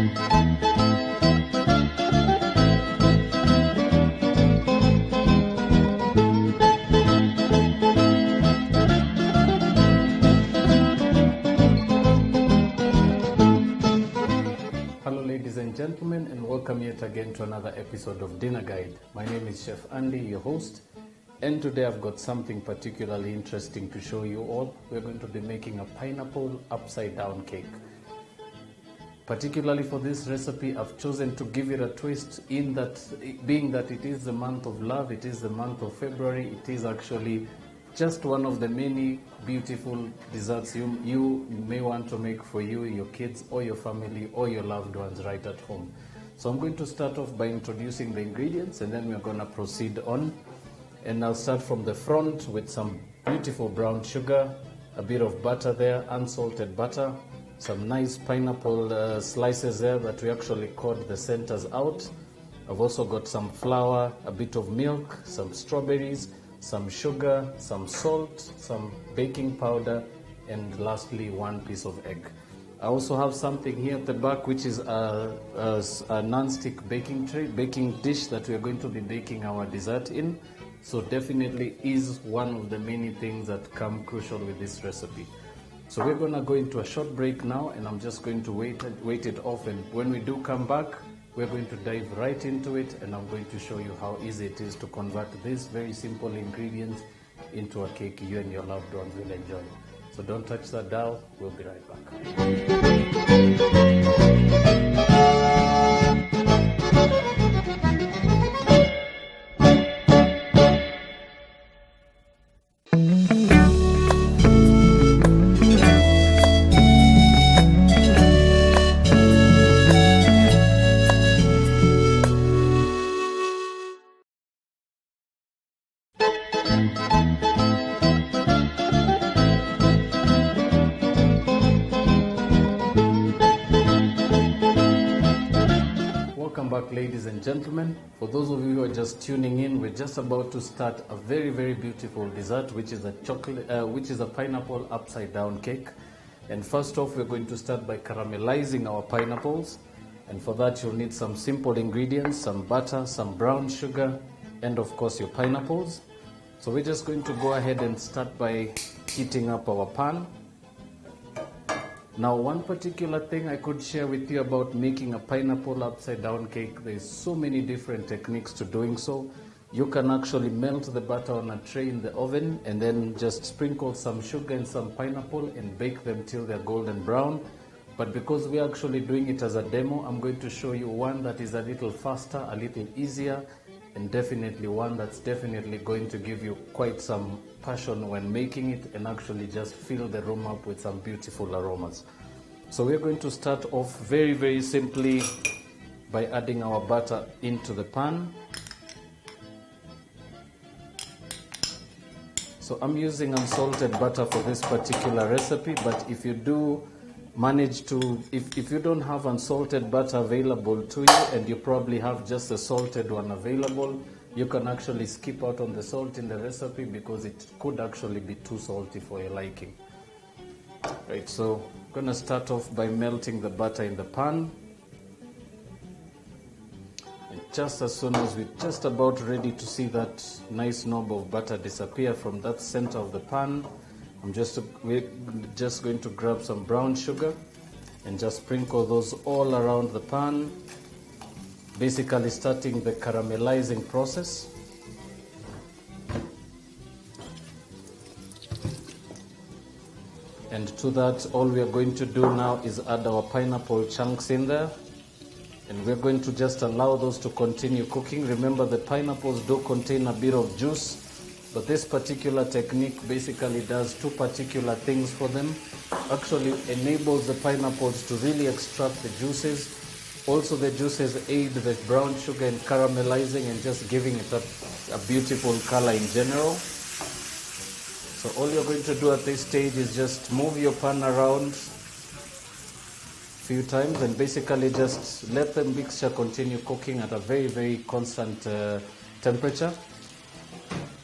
Ladies and gentlemen, and welcome yet again to another episode of Dinner Guide. My name is Chef Andy, your host, and today I've got something particularly interesting to show you all. We're going to be making a pineapple upside down cake. Particularly for this recipe, I've chosen to give it a twist in that, being that it is the month of love, it is the month of February, it is actually just one of the many beautiful desserts you may want to make for you, your kids, or your family, or your loved ones right at home. So I'm going to start off by introducing the ingredients, and then we're going to proceed on. And I'll start from the front with some beautiful brown sugar, a bit of butter there, unsalted butter, some nice pineapple slices there that we actually cut the centers out. I've also got some flour, a bit of milk, some strawberries, some sugar, some salt, some baking powder, and lastly, one piece of egg. I also have something here at the back, which is a non-stick baking dish that we are going to be baking our dessert in. So definitely is one of the many things that come crucial with this recipe. So we're going to go into a short break now, and I'm just going to wait it off, and when we do come back, we're going to dive right into it, and I'm going to show you how easy it is to convert these very simple ingredients into a cake you and your loved ones will enjoy. So don't touch that dial, we'll be right back. Welcome back, ladies and gentlemen. For those of you who are just tuning in, we're just about to start a very, very beautiful dessert, which is a pineapple upside down cake. And first off, we're going to start by caramelizing our pineapples. And for that, you'll need some simple ingredients, some butter, some brown sugar, and of course your pineapples. So we're just going to go ahead and start by heating up our pan. Now, one particular thing I could share with you about making a pineapple upside down cake, there's so many different techniques to doing so. You can actually melt the butter on a tray in the oven and then just sprinkle some sugar and some pineapple and bake them till they're golden brown. But because we're actually doing it as a demo, I'm going to show you one that is a little faster, a little easier, and definitely one that's definitely going to give you quite some passion when making it and actually just fill the room up with some beautiful aromas. So we're going to start off very, very simply by adding our butter into the pan. So I'm using unsalted butter for this particular recipe, but if you do manage to, if you don't have unsalted butter available to you and you probably have just a salted one available, you can actually skip out on the salt in the recipe because it could actually be too salty for your liking. Right, so I'm going to start off by melting the butter in the pan. And just as soon as we're just about ready to see that nice knob of butter disappear from that center of the pan, we're just going to grab some brown sugar and just sprinkle those all around the pan, basically starting the caramelizing process. And to that, all we are going to do now is add our pineapple chunks in there. And we're going to just allow those to continue cooking. Remember, the pineapples do contain a bit of juice, but this particular technique basically does two particular things for them. Actually enables the pineapples to really extract the juices. Also, the juices aid the brown sugar in caramelizing and just giving it a beautiful color in general. So all you're going to do at this stage is just move your pan around a few times and basically just let the mixture continue cooking at a very, very constant temperature.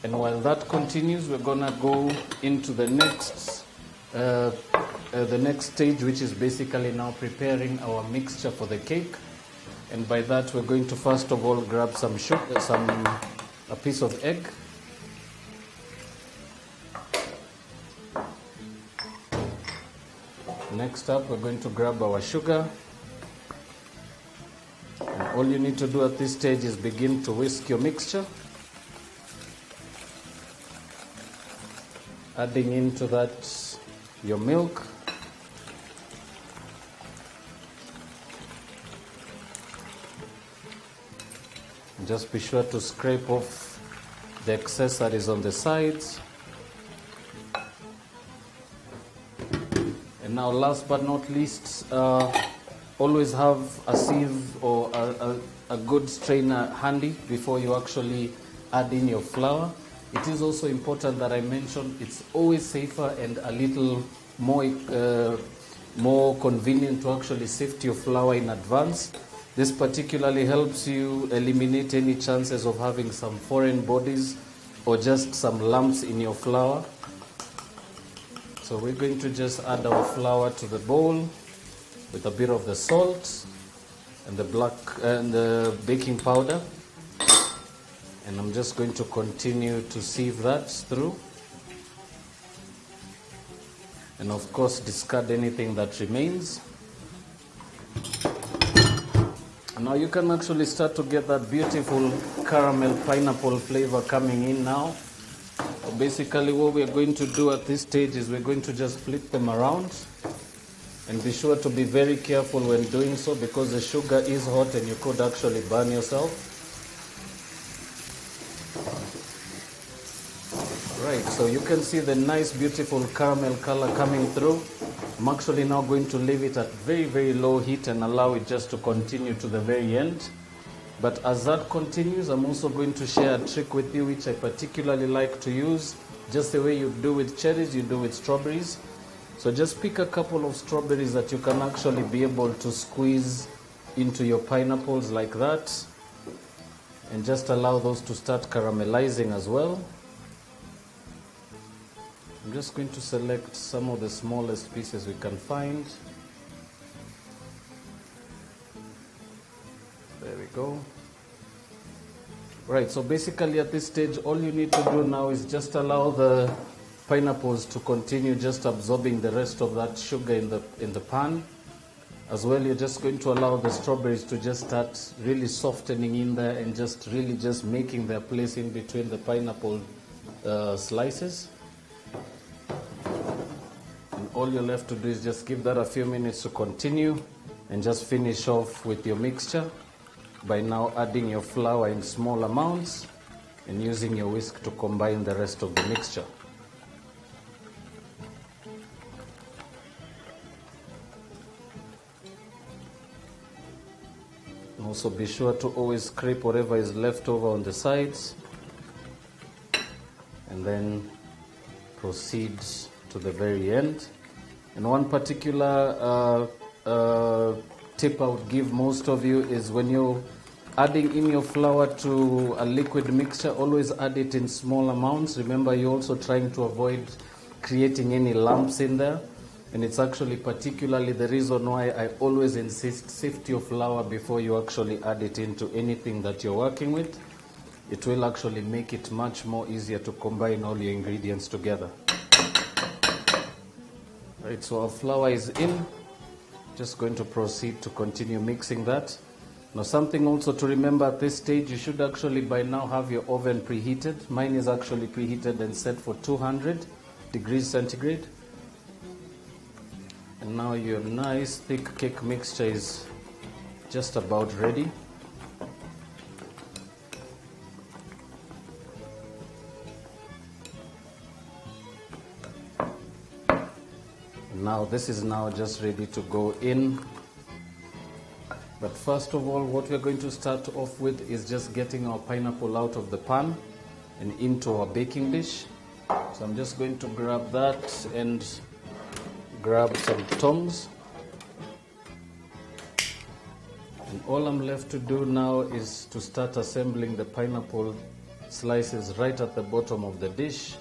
And while that continues, we're gonna go into the next the next stage, which is basically now preparing our mixture for the cake. And by that, we're going to first of all grab some sugar, a piece of egg. Next up, we're going to grab our sugar. And all you need to do at this stage is begin to whisk your mixture. Adding into that your milk. Just be sure to scrape off the excess that is on the sides. And now last but not least, always have a sieve or a good strainer handy before you actually add in your flour. It is also important that I mention it's always safer and a little more convenient to actually sift your flour in advance. This particularly helps you eliminate any chances of having some foreign bodies or just some lumps in your flour. So we're going to just add our flour to the bowl with a bit of the salt and the baking powder. And I'm just going to continue to sieve that through. And of course, discard anything that remains. And now you can actually start to get that beautiful caramel pineapple flavor coming in now. So basically what we're going to do at this stage is we're going to just flip them around. And be sure to be very careful when doing so because the sugar is hot and you could actually burn yourself. Right, so you can see the nice beautiful caramel color coming through. I'm actually now going to leave it at very, very low heat and allow it just to continue to the very end. But as that continues, I'm also going to share a trick with you which I particularly like to use. Just the way you do with cherries, you do with strawberries. So just pick a couple of strawberries that you can actually be able to squeeze into your pineapples like that. And just allow those to start caramelizing as well. I'm just going to select some of the smallest pieces we can find. There we go. Right, so basically at this stage, all you need to do now is just allow the pineapples to continue just absorbing the rest of that sugar in the pan. As well, you're just going to allow the strawberries to just start really softening in there and just really just making their place in between the pineapple slices. And all you're left to do is just give that a few minutes to continue and just finish off with your mixture by now adding your flour in small amounts and using your whisk to combine the rest of the mixture. Also be sure to always scrape whatever is left over on the sides and then proceed to the very end. And one particular tip I would give most of you is when you're adding in your flour to a liquid mixture, always add it in small amounts. Remember, you're also trying to avoid creating any lumps in there. And it's actually particularly the reason why I always insist sift your flour before you actually add it into anything that you're working with. It will actually make it much more easier to combine all your ingredients together. Right, so our flour is in. Just going to proceed to continue mixing that. Now something also to remember at this stage, you should actually by now have your oven preheated. Mine is actually preheated and set for 200 degrees centigrade. And now your nice thick cake mixture is just about ready. Now this is now just ready to go in. But first of all, what we're going to start off with is just getting our pineapple out of the pan and into our baking dish. So I'm just going to grab that and grab some tongs. And all I'm left to do now is to start assembling the pineapple slices right at the bottom of the dish,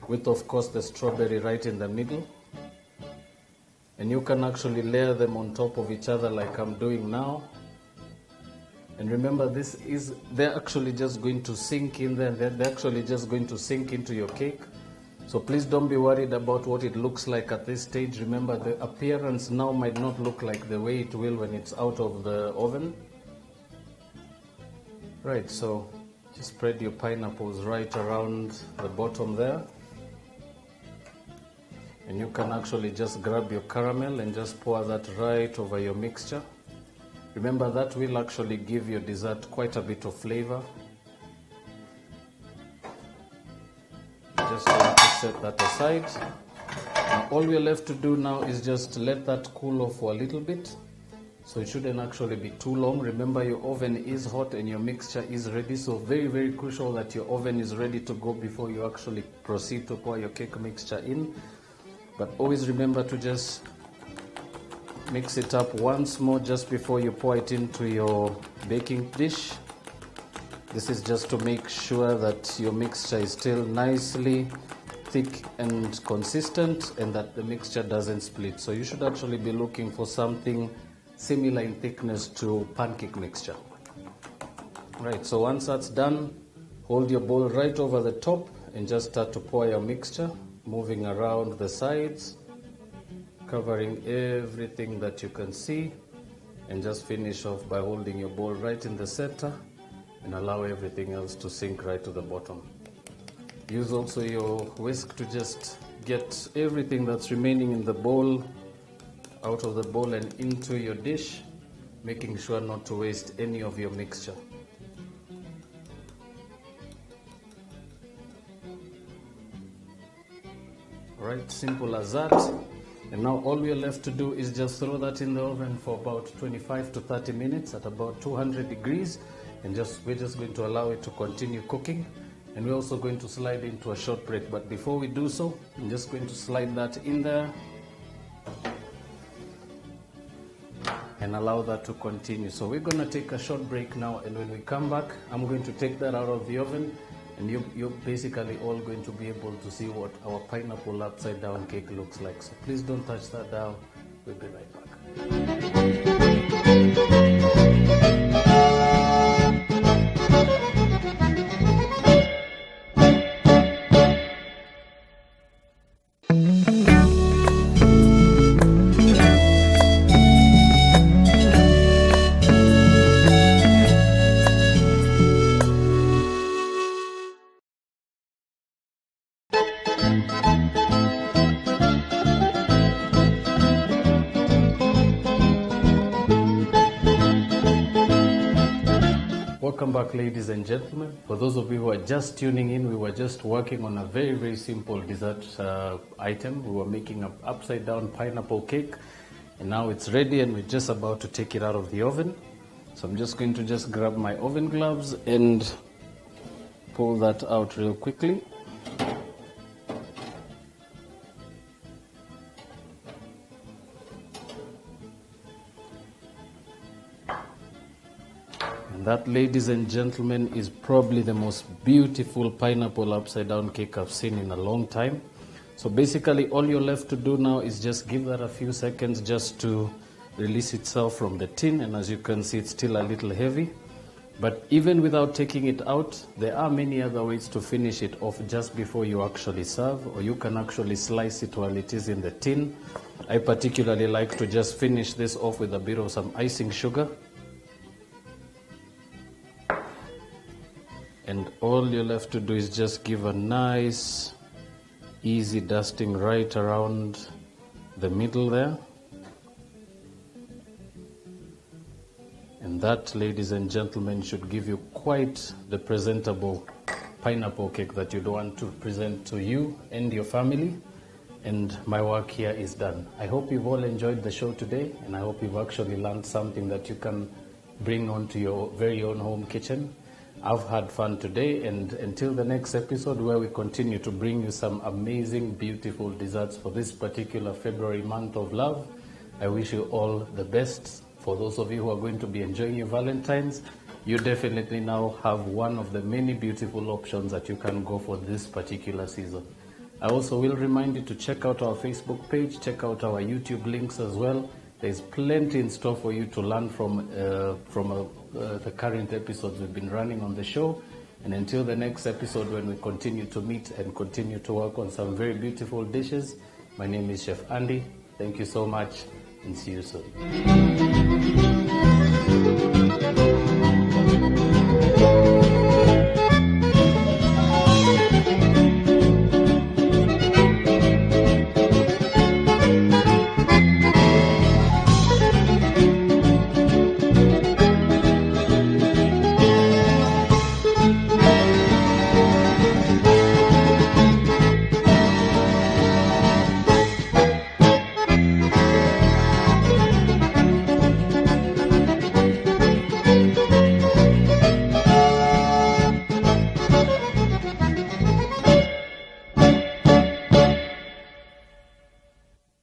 with of course the strawberry right in the middle. And you can actually layer them on top of each other like I'm doing now. And remember, they're actually just going to sink in there, they're actually just going to sink into your cake. So please don't be worried about what it looks like at this stage. Remember, the appearance now might not look like the way it will when it's out of the oven. Right, so just spread your pineapples right around the bottom there. And you can actually just grab your caramel and just pour that right over your mixture. Remember, that will actually give your dessert quite a bit of flavor. Just going to set that aside. Now, all we're left to do now is just let that cool off for a little bit. So it shouldn't actually be too long. Remember, your oven is hot and your mixture is ready. So very, very crucial that your oven is ready to go before you actually proceed to pour your cake mixture in. But always remember to just mix it up once more just before you pour it into your baking dish. This is just to make sure that your mixture is still nicely thick and consistent and that the mixture doesn't split. So you should actually be looking for something similar in thickness to pancake mixture. Right, so once that's done, hold your bowl right over the top and just start to pour your mixture, moving around the sides, covering everything that you can see, and just finish off by holding your bowl right in the center and allow everything else to sink right to the bottom. Use also your whisk to just get everything that's remaining in the bowl out of the bowl and into your dish, making sure not to waste any of your mixture. Right, simple as that. And now all we're left to do is just throw that in the oven for about 25 to 30 minutes at about 200 degrees. And we're just going to allow it to continue cooking. And we're also going to slide into a short break. But before we do so, I'm just going to slide that in there and allow that to continue. So we're going to take a short break now, and when we come back, I'm going to take that out of the oven, and you're basically all going to be able to see what our pineapple upside down cake looks like. So please don't touch that down. We'll be right back. Welcome back, ladies and gentlemen. For those of you who are just tuning in, we were just working on a very, very simple dessert item. We were making an upside down pineapple cake, and now it's ready and we're just about to take it out of the oven. So I'm just going to just grab my oven gloves and pull that out real quickly. That, ladies and gentlemen, is probably the most beautiful pineapple upside down cake I've seen in a long time. So basically all you're left to do now is just give that a few seconds just to release itself from the tin, and as you can see, it's still a little heavy. But even without taking it out, there are many other ways to finish it off just before you actually serve, or you can actually slice it while it is in the tin. I particularly like to just finish this off with a bit of some icing sugar. And all you're left to do is just give a nice, easy dusting right around the middle there. And that, ladies and gentlemen, should give you quite the presentable pineapple cake that you'd want to present to you and your family. And my work here is done. I hope you've all enjoyed the show today, and I hope you've actually learned something that you can bring onto your very own home kitchen. I've had fun today, and until the next episode where we continue to bring you some amazing, beautiful desserts for this particular February month of love, I wish you all the best. For those of you who are going to be enjoying your Valentine's, you definitely now have one of the many beautiful options that you can go for this particular season. I also will remind you to check out our Facebook page, check out our YouTube links as well. There's plenty in store for you to learn from the current episodes we've been running on the show. And until the next episode, when we continue to meet and continue to work on some very beautiful dishes, my name is Chef Andy. Thank you so much, and see you soon.